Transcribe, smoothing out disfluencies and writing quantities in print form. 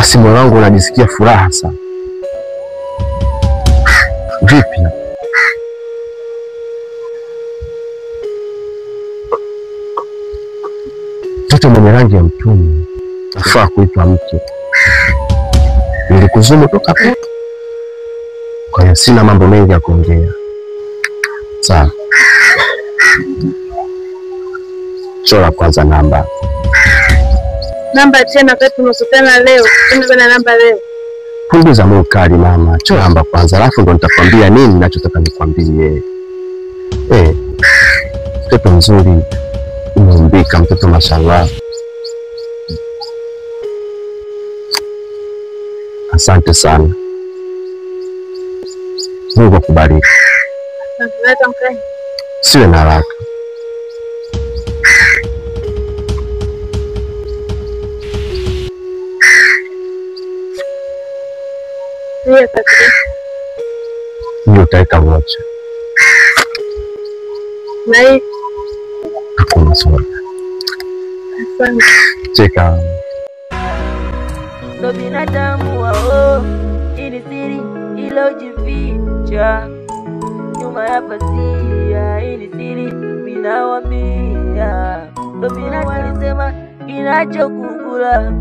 basi moyo wangu unajisikia furaha sana. Vipi? Mtoto mwenye rangi ya mtuni nafaa kuitwa mke. Nilikuzumu toka hapo. Kwa hiyo sina mambo mengi ya kuongea. Sawa. Chora kwanza namba. Namba tena kati tunakutana leo. Kuna namba leo. Punguza moyo kali mama. Chora namba kwanza alafu ndo nitakwambia nini ninachotaka nikwambie. Mtoto mzuri. Umeumbika mtoto mashallah. Asante sana. Mungu akubariki. Asante. Siwe na haraka. Ndio utaweka wote. Nai. Hakuna swali. Asante. Cheka. Ndo binadamu wao, ili siri ilojificha nyuma ya pazia, ili siri minawambia. Ndo binadamu walisema kinachokukula